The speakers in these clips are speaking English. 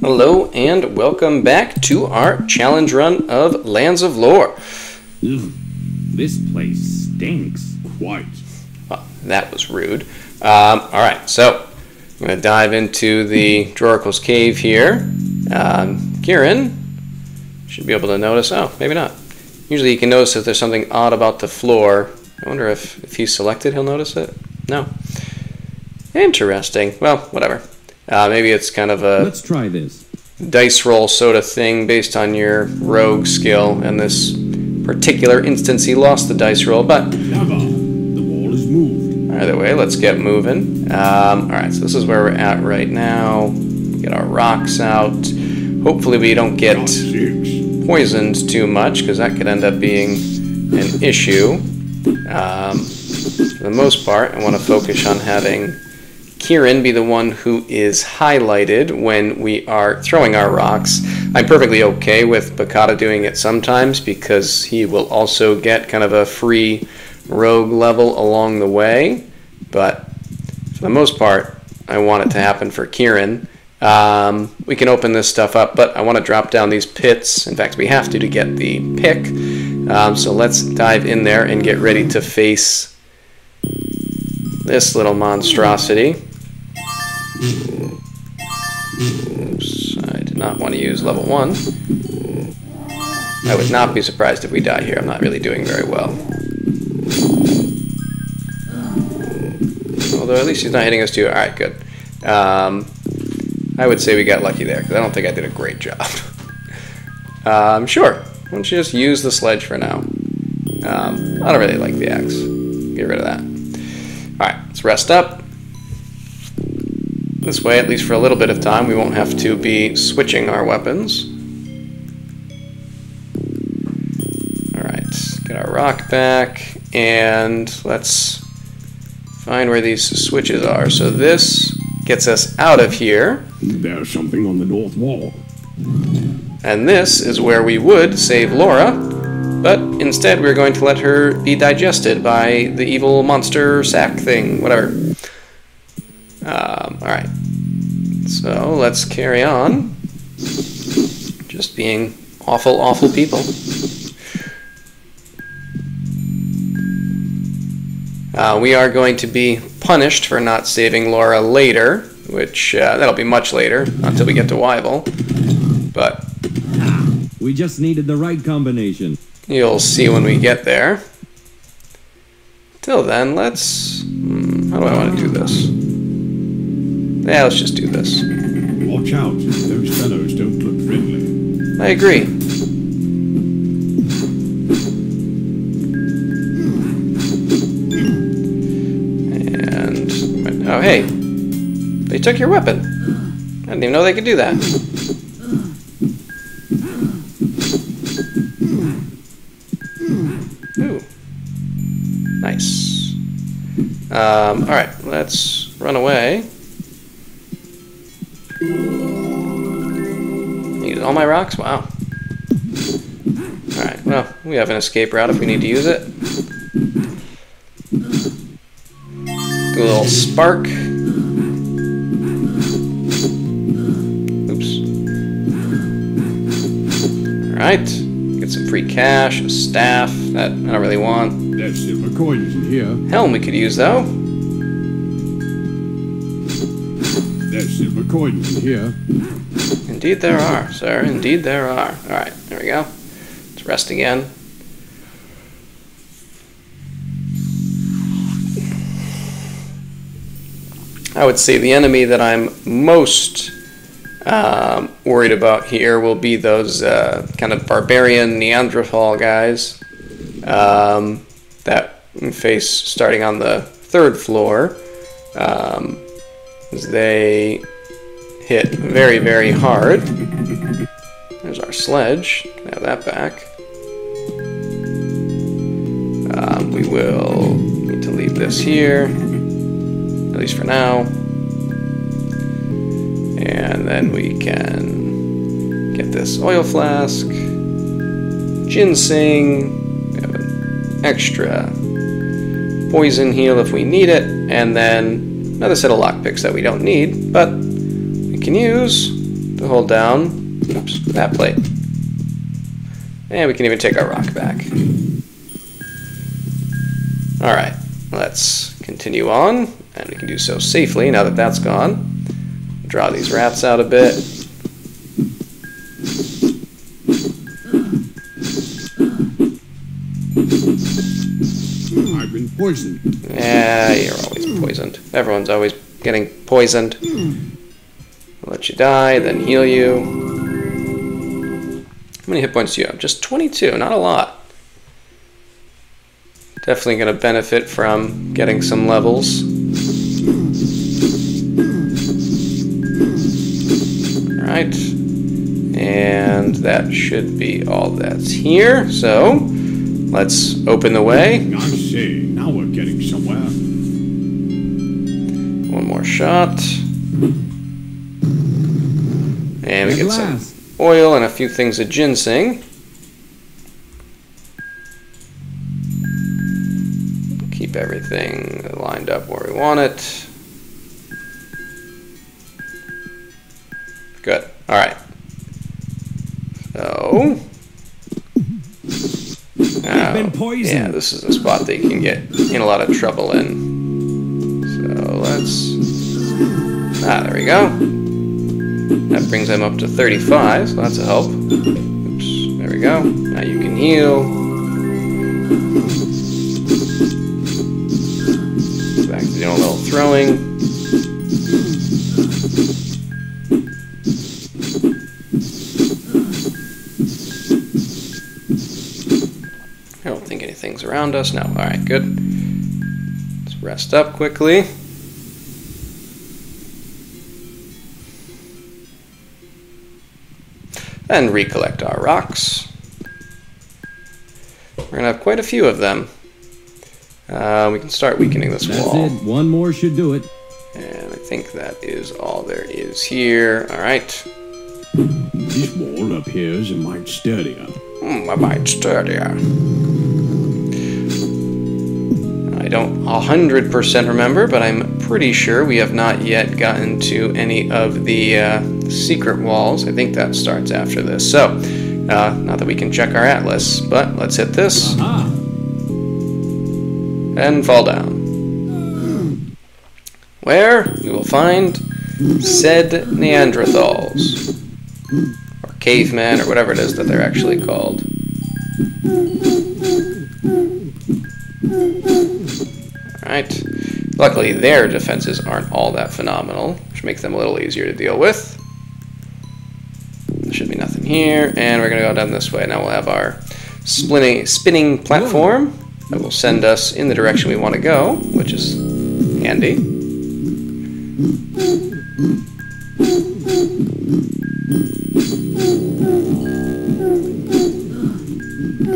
Hello and welcome back to our challenge run of Lands of Lore. Ugh, this place stinks. Quite. Well, that was rude. Alright, so I'm going to dive into the Draracle's cave here. Kieran should be able to notice. Oh, maybe not. Usually you can notice if there's something odd about the floor. I wonder if he's selected, he'll notice it. No. Interesting. Well, whatever. Maybe it's kind of a Let's try this. dice roll sort of thing based on your rogue skill. In this particular instance, he lost the dice roll, but Never. The wall is moved. either way, let's get moving. Alright, so this is where we're at right now. Get our rocks out. Hopefully we don't get Got 6. poisoned too much, because that could end up being an issue. For the most part, I want to focus on having Kieran be the one who is highlighted when we are throwing our rocks. I'm perfectly okay with Bakata doing it sometimes because he will also get kind of a free rogue level along the way, but for the most part I want it to happen for Kieran. We can open this stuff up, but I want to drop down these pits. In fact, we have to get the pick. So let's dive in there and get ready to face this little monstrosity. Oops, I did not want to use level 1. I would not be surprised if we die here. I'm not really doing very well. Although at least he's not hitting us too. Alright, good. I would say we got lucky there, because I don't think I did a great job. Sure. Why don't you just use the sledge for now? I don't really like the axe. Get rid of that. Alright, let's rest up. This way, at least for a little bit of time, we won't have to be switching our weapons. Alright, get our rock back, and let's find where these switches are. So this gets us out of here. There's something on the north wall. And this is where we would save Laura, but instead we're going to let her be digested by the evil monster sack thing, whatever. Alright, so let's carry on. Just being awful, awful people. We are going to be punished for not saving Laura later, which that'll be much later, until we get to Yvel. But We just needed the right combination. you'll see when we get there. Till then, let's... how do I want to do this? Yeah, let's just do this. Watch out. Those fellows don't look friendly. I agree. And... oh, hey. They took your weapon. I didn't even know they could do that. Ooh. Nice. Alright, let's run away. Use all my rocks? Wow. Alright, well, we have an escape route if we need to use it. Do a little spark. Oops. Alright. Get some free cash, a staff that I don't really want. There's silver coins in here. Helm we could use though. There's silver coins in here. Indeed there are, sir. Indeed there are. Alright, there we go. Let's rest again. I would say the enemy that I'm most worried about here will be those kind of barbarian Neanderthal guys that we face starting on the 3rd floor. As they hit very, very hard. There's our sledge. Can have that back. We will need to leave this here, at least for now. And then we can get this oil flask, ginseng, we have an extra poison heal if we need it, and then another set of lockpicks that we don't need, but we can use. to hold down, oops, that plate. And we can even take our rock back. Alright, let's continue on, and we can do so safely now that that's gone. Draw these rats out a bit. I've been poisoned. Yeah, you're always poisoned. Everyone's always getting poisoned. I'll let you die, then heal you. How many hit points do you have? Just 22, not a lot. Definitely going to benefit from getting some levels. Alright. And that should be all that's here. So, let's open the way. I say, now we're getting somewhere. One more shot. And we get some oil and a few things of ginseng. Keep everything lined up where we want it. Good. Alright. So... yeah, this is a spot that you can get in a lot of trouble in. So let's... there we go. That brings them up to 35, so that's a help. Oops, there we go. Now you can heal. Back to doing a little throwing. I don't think anything's around us. No. Alright, good. Let's rest up quickly. And recollect our rocks. We're going to have quite a few of them. We can start weakening this wall. That's it. One more should do it. And I think that is all there is here. Alright. This wall appears a mite sturdier. A mite sturdier. I don't 100% remember, but I'm pretty sure we have not yet gotten to any of the secret walls. I think that starts after this. So, not that we can check our atlas, but let's hit this. And fall down. Where we will find said Neanderthals. Or cavemen, or whatever it is that they're actually called. Alright. Luckily, their defenses aren't all that phenomenal, which makes them a little easier to deal with. There should be nothing here, and we're going to go down this way. Now we'll have our spinning platform that will send us in the direction we want to go, which is handy.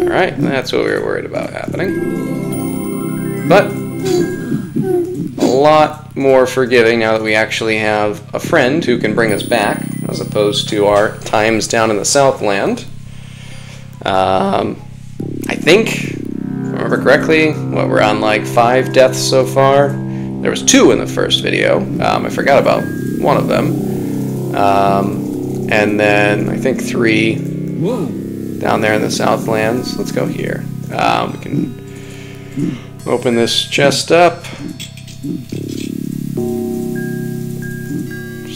Alright, that's what we were worried about happening. But a lot more forgiving now that we actually have a friend who can bring us back, as opposed to our times down in the Southland. I think, if I remember correctly, we're on like 5 deaths so far. There was 2 in the first video. I forgot about one of them. And then I think 3 down there in the Southlands. Let's go here. We can open this chest up.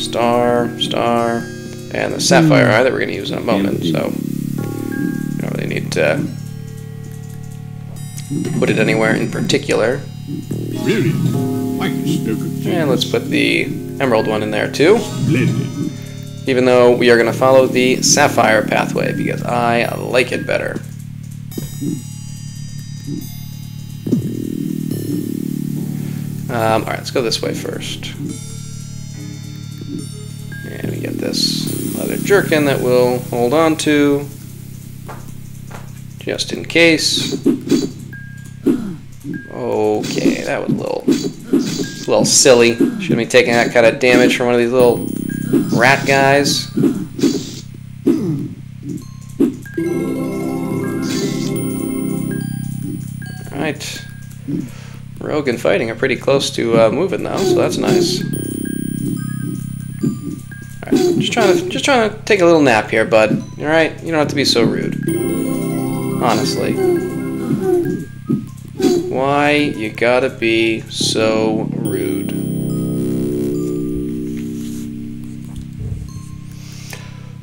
Star, and the sapphire eye that we're going to use in a moment. So we don't really need to put it anywhere in particular. And let's put the emerald one in there too. Even though we are going to follow the sapphire pathway because I like it better. Alright, let's go this way first. And we get this leather jerkin that we'll hold on to just in case. Okay, that was a little silly. Shouldn't be taking that kind of damage from one of these little rat guys. Alright. Rogue and fighting are pretty close to moving now, so that's nice. Alright, just trying just trying to take a little nap here, bud. All right, you don't have to be so rude. Honestly, why you gotta be so rude?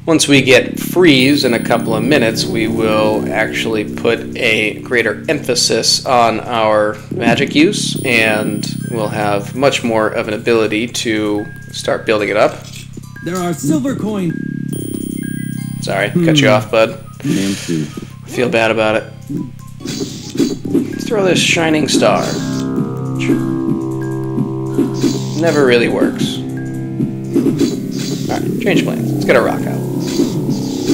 Once we get freeze in a couple of minutes, we will actually put a greater emphasis on our magic use, and we'll have much more of an ability to start building it up. There are silver coins. Sorry, cut you off, bud. I feel bad about it. Let's throw this shining star. Never really works. Alright, change plans. Let's get a rock out.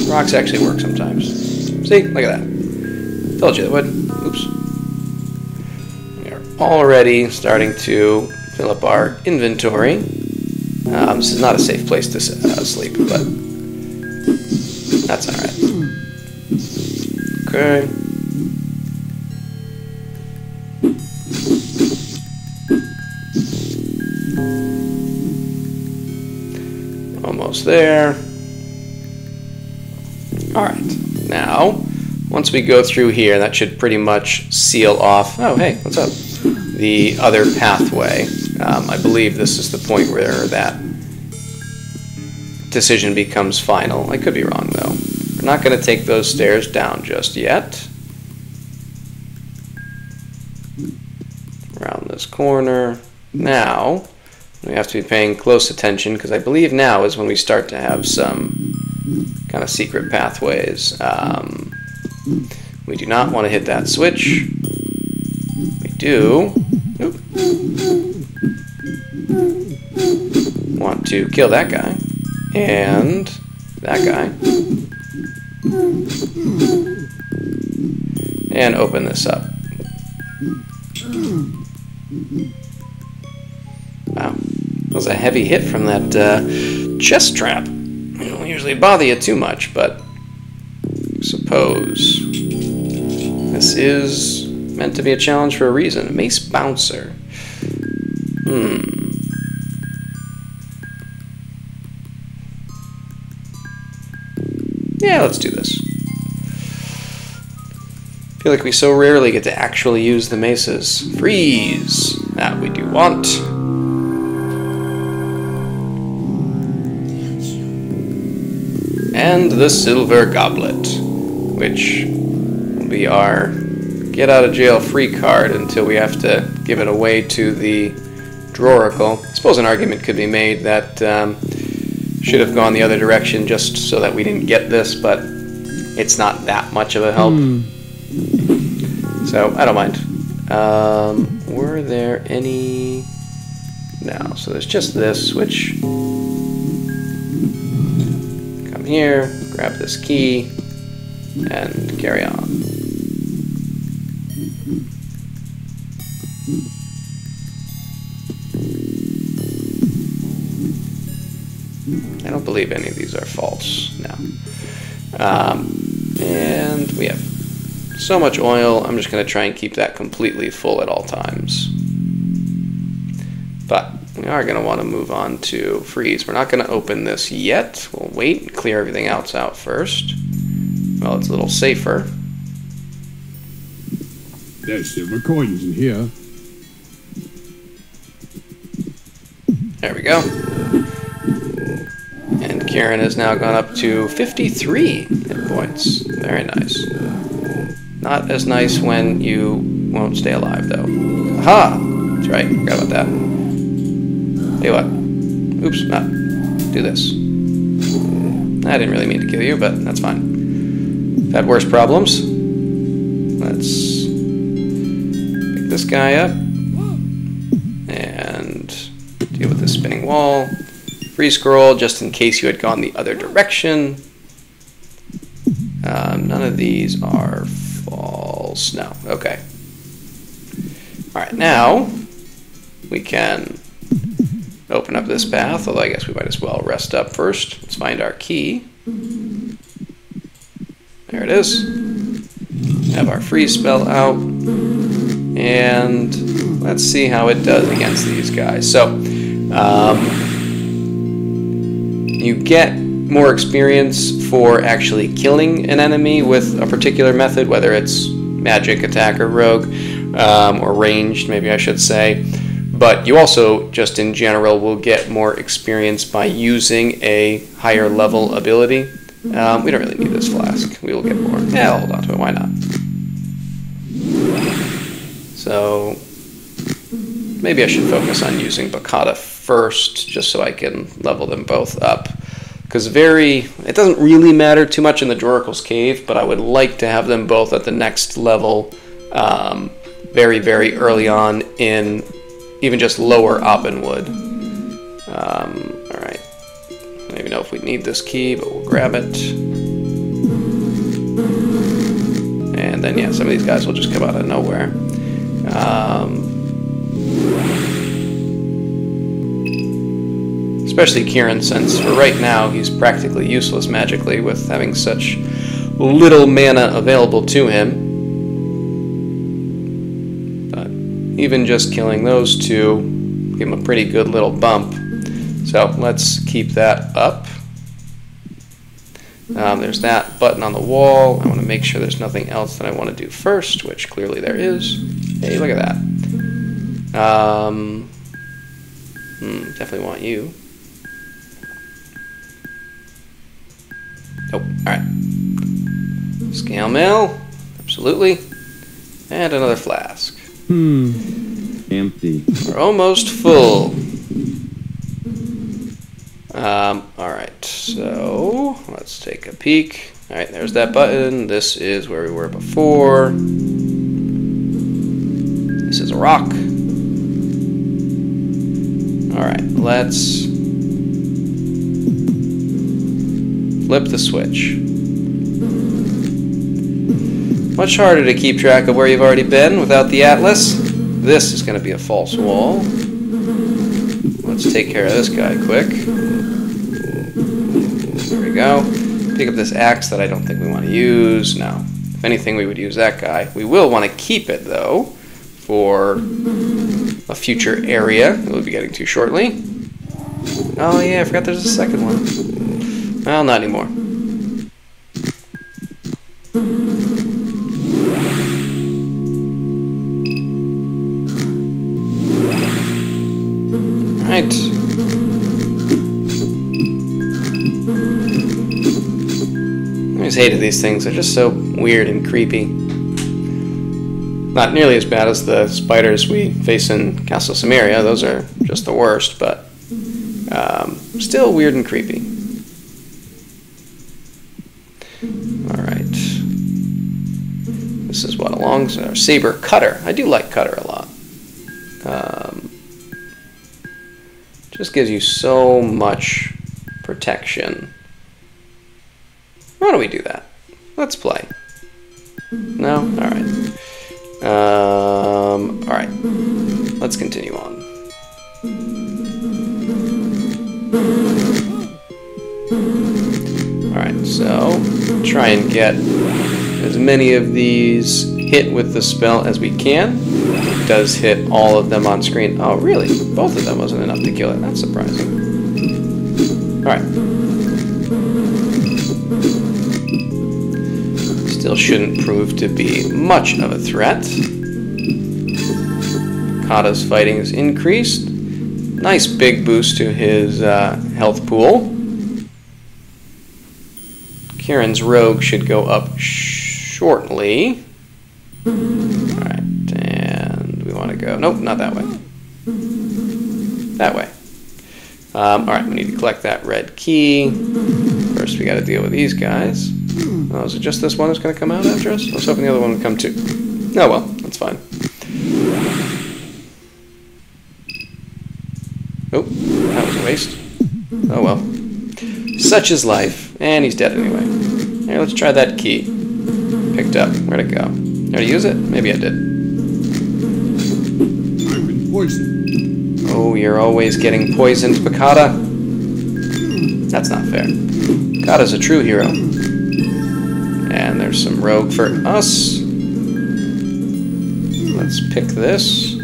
Rocks actually work sometimes. See? Look at that. Told you they would. Oops. We are already starting to fill up our inventory. This is not a safe place to sleep, but that's alright. Okay. Almost there. Alright, now, once we go through here, that should pretty much seal off, oh hey, what's up? The other pathway. I believe this is the point where that decision becomes final. I could be wrong though. We're not going to take those stairs down just yet. Around this corner. Now, we have to be paying close attention because I believe now is when we start to have some kind of secret pathways. We do not want to hit that switch. We do want to kill that guy and that guy and open this up. Wow, that was a heavy hit from that chest trap. It don't usually bother you too much, but I suppose this is meant to be a challenge for a reason. Mace Bouncer. Yeah, let's do this. I feel like we so rarely get to actually use the maces. Freeze! That we do want. And the Silver Goblet, which will be our get out of jail free card until we have to give it away to the Draracle. I suppose an argument could be made that should have gone the other direction just so that we didn't get this, but it's not that much of a help. So, I don't mind. Were there any... No, so there's just this, which... Come here, grab this key, and carry on. I don't believe any of these are false now. And we have so much oil, I'm just going to try and keep that completely full at all times. But we are going to want to move on to freeze. We're not going to open this yet. We'll wait and clear everything else out first. Well, it's a little safer. There's silver coins in here. There we go. And Kieran has now gone up to 53 hit points. Very nice. Not as nice when you won't stay alive, though. Aha! That's right, forgot about that. Hey, what? Oops, not. Do this. I didn't really mean to kill you, but that's fine. I've had worse problems. Let's pick this guy up. And deal with this spinning wall. Free scroll, just in case you had gone the other direction. None of these are false. No. Okay. Alright, now we can open up this path, although I guess we might as well rest up first. Let's find our key. There it is. Have our freeze spell out. And let's see how it does against these guys. So, you get more experience for actually killing an enemy with a particular method, whether it's magic, attack, or rogue, or ranged, maybe I should say. But you also, just in general, will get more experience by using a higher level ability. We don't really need this flask. We will get more. Yeah, I'll hold on to it. Why not? So maybe I should focus on using Bakata first, just so I can level them both up. Because it doesn't really matter too much in the Draracle's Cave, but I would like to have them both at the next level very, very early on in even just lower Opinwood. Alright. I don't even know if we need this key, but we'll grab it. And then, yeah, some of these guys will just come out of nowhere. Especially Kieran, since for right now he's practically useless magically with having such little mana available to him. But even just killing those two, give him a pretty good little bump. So let's keep that up. There's that button on the wall. I want to make sure there's nothing else that I want to do first, which clearly there is. Hey, look at that. Definitely want you. Oh, alright. Scale mail. Absolutely. And another flask. Empty. We're almost full. Alright, so let's take a peek. Alright, there's that button. This is where we were before. This is a rock. Alright, let's flip the switch. Much harder to keep track of where you've already been without the atlas. This is going to be a false wall. Let's take care of this guy quick. There we go. Pick up this axe that I don't think we want to use. No. If anything, we would use that guy. We will want to keep it, though, for a future area that we'll be getting to shortly. Oh, yeah, I forgot there's a second one. Well, not anymore. Right. I always hated these things. They're just so weird and creepy. Not nearly as bad as the spiders we face in Castle Cimmeria. Those are just the worst, but still weird and creepy. Alright. This is what belongs to our saber cutter. I do like cutter a lot. Just gives you so much protection. Why don't we do that? Let's play. No? Alright. Alright. Let's continue on. Alright, so try and get as many of these hit with the spell as we can. It does hit all of them on screen. Oh, really? Both of them wasn't enough to kill it. That's surprising. Alright. Still shouldn't prove to be much of a threat. Kata's fighting is increased. Nice big boost to his health pool. Kieran's rogue should go up shortly. Alright, and we want to go... Nope, not that way. That way. Alright, we need to collect that red key. First we got to deal with these guys. Oh, is it just this one that's going to come out after us? I was hoping the other one would come too. Oh well, that's fine. Oh, that was a waste. Oh well. Such is life. And he's dead anyway. Here, let's try that key. Picked up. Where'd it go? Did I use it? Maybe I did. I've been poisoned. Oh, you're always getting poisoned, Bakata. That's not fair. Bakata's a true hero. And there's some rogue for us. Let's pick this.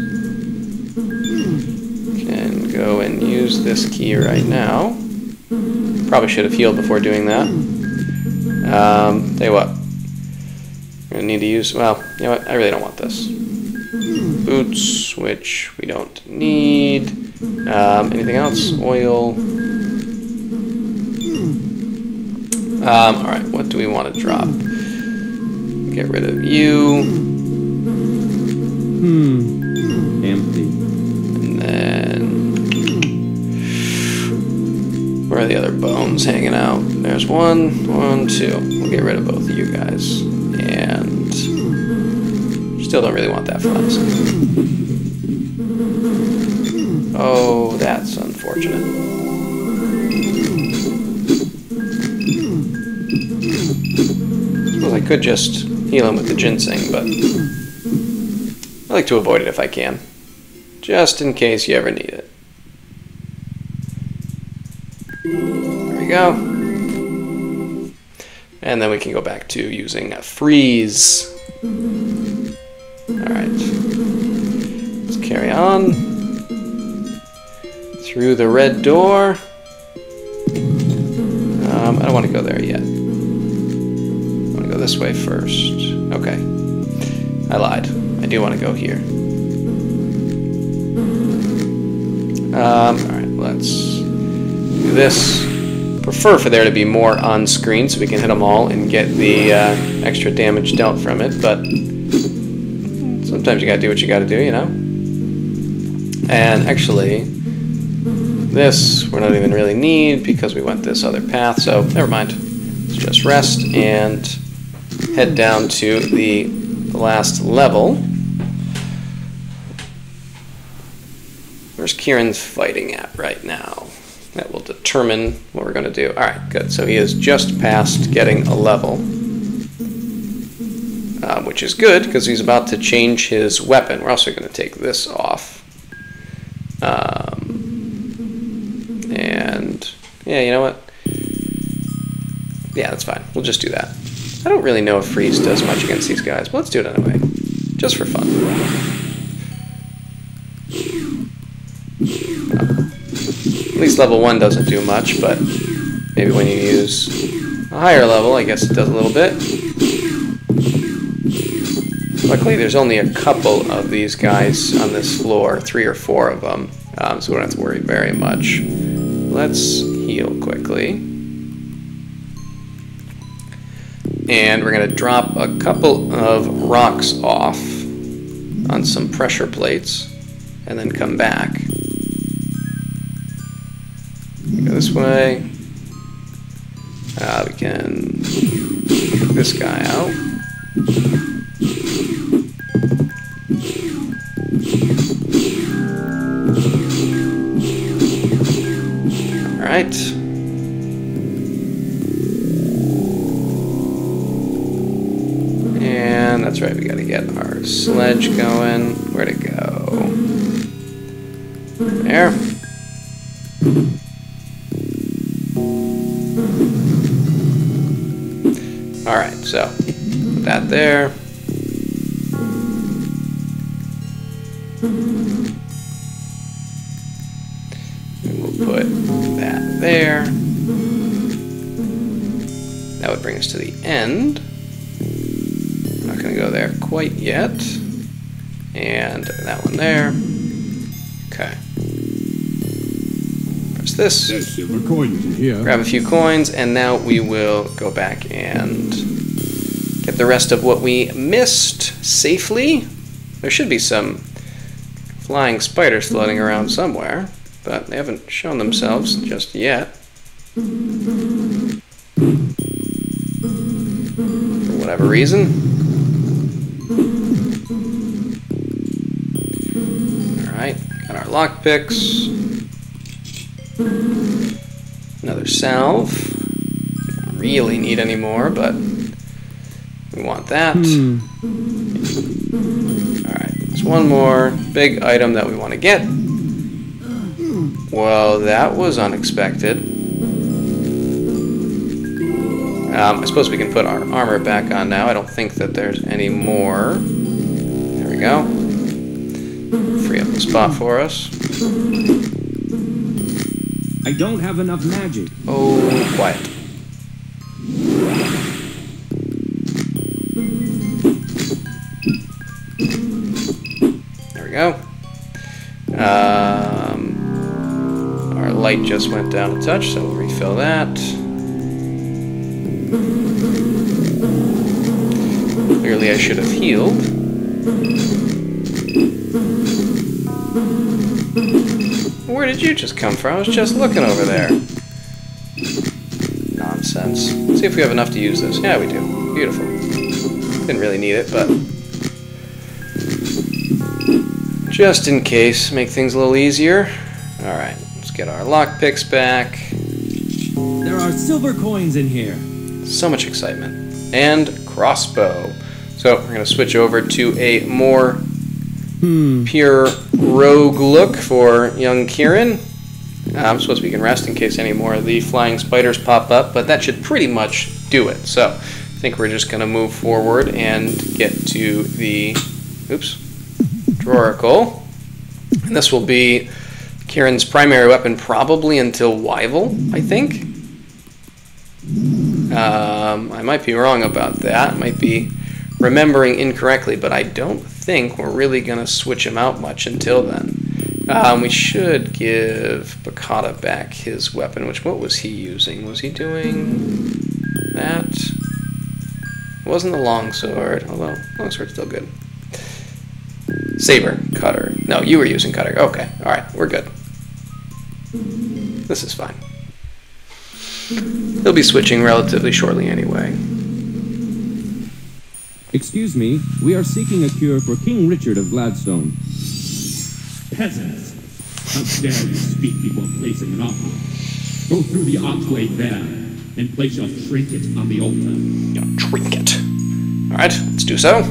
Can go and use this key right now. Probably should have healed before doing that. Tell you what. I'm going to need to use... Well, you know what? I really don't want this. Boots, which we don't need. Anything else? Oil. Alright, what do we want to drop? Get rid of you. Empty. And then... Where are the other bones hanging out? There's one, two. We'll get rid of both of you guys. And... Still don't really want that front. Oh, that's unfortunate. Suppose I could just heal him with the ginseng, but I like to avoid it if I can. Just in case you ever need it. There we go. And then we can go back to using freeze. Alright. Let's carry on. Through the red door. I don't want to go there yet. I want to go this way first. Okay. I lied. I do want to go here. Alright, let's do this. Prefer for there to be more on screen so we can hit them all and get the extra damage dealt from it, but sometimes you gotta do what you gotta do, you know? And actually, this we're not even really need because we went this other path, so never mind. Let's just rest and head down to the last level. Where's Kieran's fighting at right now? That will determine what we're going to do. Alright, good. So he is just past getting a level. Which is good, because he's about to change his weapon. We're also going to take this off. And, yeah, you know what? Yeah, that's fine. We'll just do that. I don't really know if freeze does much against these guys, but let's do it anyway. Just for fun. At least level 1 doesn't do much, but maybe when you use a higher level, I guess it does a little bit. Luckily, there's only a couple of these guys on this floor, 3 or 4 of them, so we don't have to worry very much. Let's heal quickly. And we're going to drop a couple of rocks off on some pressure plates, and then come back. Go this way. We can take this guy out. Alright. And that's right, we gotta get our sledge going. Where'd it go? There. Alright, so put that there. And we'll put that there. That would bring us to the end. I'm not going to go there quite yet. And that one there. Okay. Press this. There's silver coins in here. Grab a few coins, and now we will go back and get the rest of what we missed safely. There should be some flying spiders floating around somewhere, but they haven't shown themselves just yet. For whatever reason. Alright, got our lockpicks. Another salve. Don't really need any more, but we want that. Alright, there's one more big item that we want to get. Well, that was unexpected. I suppose we can put our armor back on now. I don't think that there's any more. There we go. Free up the spot for us. I don't have enough magic. Oh, quiet. There we go. Our light just went down a touch, so we'll refill that. Clearly I should have healed. Where did you just come from? I was just looking over there. Nonsense. Let's see if we have enough to use this. Yeah, we do. Beautiful. Didn't really need it, but just in case, make things a little easier. Alright, let's get our lockpicks back. There are silver coins in here. So much excitement. And crossbow. So we're going to switch over to a more pure rogue look for young Kieran. I'm supposed to be getting rest in case any more of the flying spiders pop up, but that should pretty much do it. So I think we're just going to move forward and get to the Draracle. And this will be Kieran's primary weapon probably until Yvel, I think. I might be wrong about that. I might be remembering incorrectly, but I don't think we're really going to switch him out much until then. We should give Bakata back his weapon, what was he using? Was he doing that? It wasn't the longsword, although longsword's still good. Saber, cutter. No, you were using cutter. Okay, alright, we're good. This is fine. He'll be switching relatively shortly anyway. Excuse me, we are seeking a cure for King Richard of Gladstone. Peasants! How dare you speak before placing an offer? Go through the archway there, and place your trinket on the altar. Your trinket. Alright, let's do so.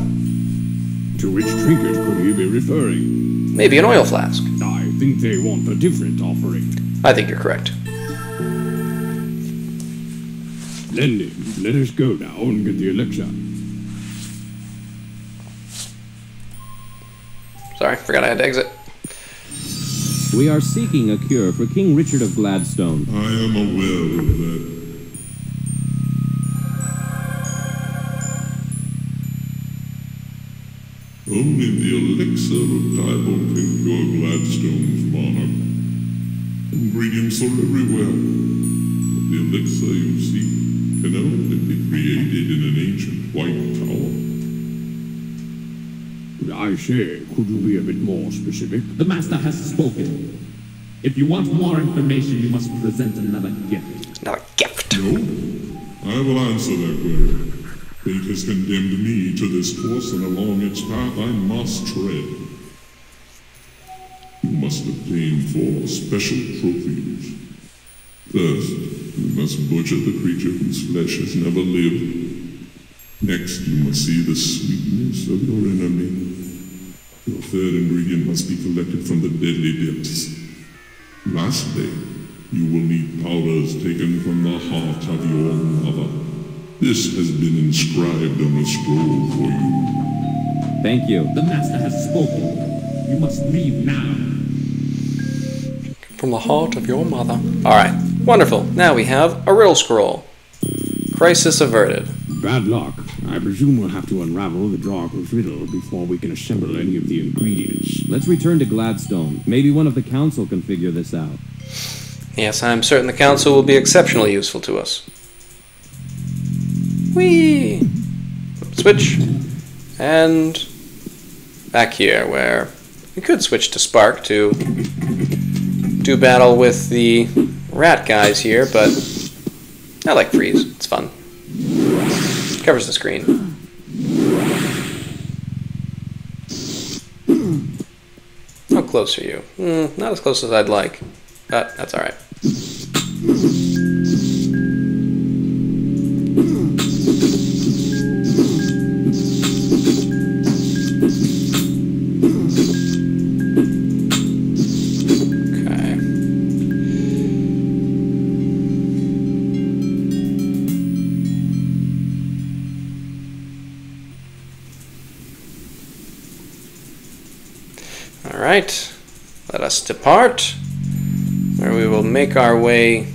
To which trinket could he be referring? Maybe an oil flask. I think they want a different offering. I think you're correct. Lending, let us go now and get the elixir. Sorry, forgot I had to exit. We are seeking a cure for King Richard of Gladstone. I am aware of that. Only the elixir of Diabol can cure Gladstone's monarch. Ingredients are everywhere, but the elixir you seek can only be created in an ancient white tower. I say, could you be a bit more specific? The master has spoken. If you want more information, you must present another gift. Another gift. No, I will answer that query. Fate has condemned me to this course, and along its path I must tread. You must obtain 4 special trophies. First, you must butcher the creature whose flesh has never lived. Next, you must see the sweetness of your enemy. Your third ingredient must be collected from the deadly depths. Lastly, you will need powders taken from the heart of your mother. This has been inscribed on a scroll for you. Thank you. The master has spoken. You must leave now. From the heart of your mother. Alright, wonderful. Now we have a riddle scroll. Crisis averted. Bad luck. I presume we'll have to unravel the Draracle's riddle before we can assemble any of the ingredients. Let's return to Gladstone. Maybe one of the council can figure this out. Yes, I'm certain the council will be exceptionally useful to us. Whee! Switch. And back here where we could switch to Spark to do battle with the rat guys here, but I like Freeze. It's fun. Covers the screen. How close are you? Not as close as I'd like, but that's alright. Alright, let us depart, where we will make our way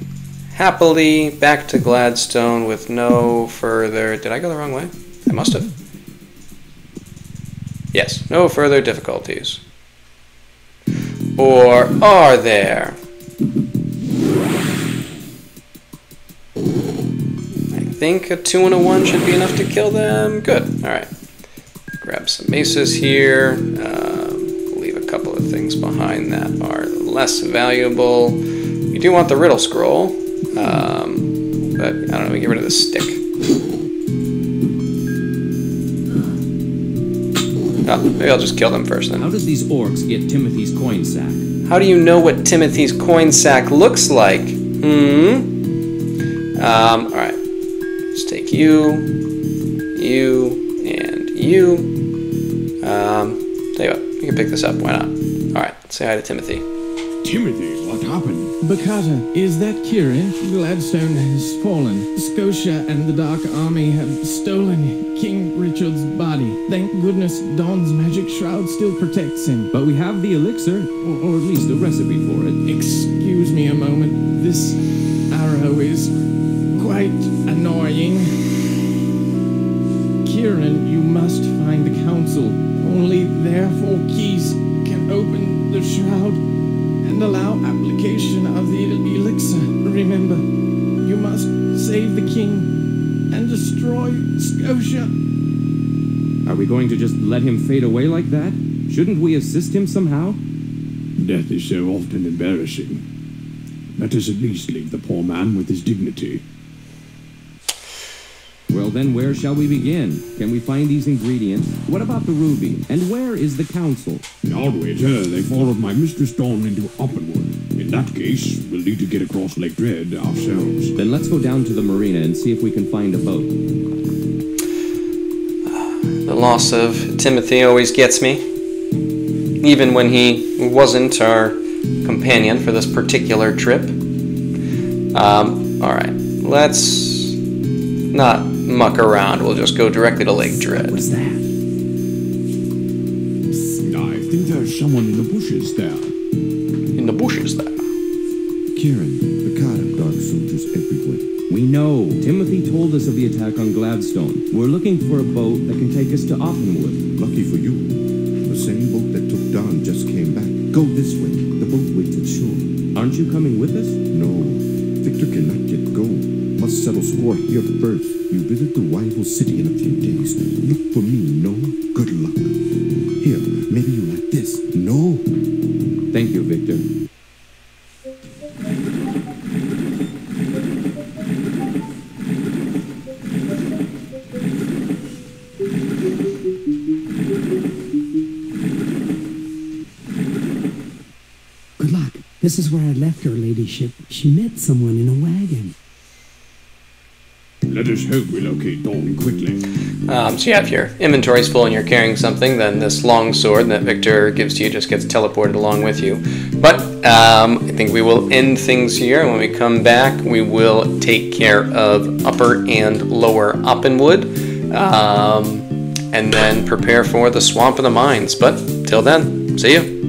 happily back to Gladstone with no further... Did I go the wrong way? I must have. Yes, no further difficulties. Or are there? I think a 2 and a 1 should be enough to kill them. Good. Alright. Grab some maces here. Leave a couple of things behind that are less valuable. We do want the riddle scroll. But I don't know, we get rid of the stick. Oh, maybe I'll just kill them first then. How did these orcs get Timothy's coin sack? How do you know what Timothy's coin sack looks like? Alright. Let's take you, and you. Tell you what, we can pick this up, why not? Alright, say hi to Timothy. Timothy, what happened? Bakata, is that Kieran? Gladstone has fallen. Scotia and the Dark Army have stolen King Richard's body. Thank goodness Dawn's magic shroud still protects him. But we have the elixir, or at least a recipe for it. Excuse me a moment. This arrow is quite annoying. Kieran, you must find the council. Only their 4 keys can open the shroud and allow application of the elixir. Remember, you must save the king and destroy Scotia. Are we going to just let him fade away like that? Shouldn't we assist him somehow? Death is so often embarrassing. Let us at least leave the poor man with his dignity. Well then, where shall we begin? Can we find these ingredients? What about the ruby? And where is the council? I'll wager they followed my Mistress Dawn into Opinwood. In that case, we'll need to get across Lake Dread ourselves. Then let's go down to the marina and see if we can find a boat. The loss of Timothy always gets me. Even when he wasn't our companion for this particular trip. Alright, let's not muck around. We'll just go directly to Lake Dread. What's that? I think there's someone in the bushes there. In the bushes there. Kieran, Bakata, dark soldiers everywhere. We know. Timothy told us of the attack on Gladstone. We're looking for a boat that can take us to Opinwood. Lucky for you, the same boat that took Dawn just came back. Go this way. The boat waits at shore. Aren't you coming with us? No, Victor cannot yet go. Must settle score here first. You visit the rival city in a few days. Look for me, no? Good luck. Here, maybe you like this. No? Thank you, Victor. Good luck. This is where I left her ladyship. She met someone in a wagon. Let us hope we locate Dawn quickly. So yeah, if your inventory's full and you're carrying something, then this long sword that Victor gives to you just gets teleported along with you. But I think we will end things here. When we come back, we will take care of Upper and Lower Opinwood, and then prepare for the Swamp of the Mines. But till then, see you.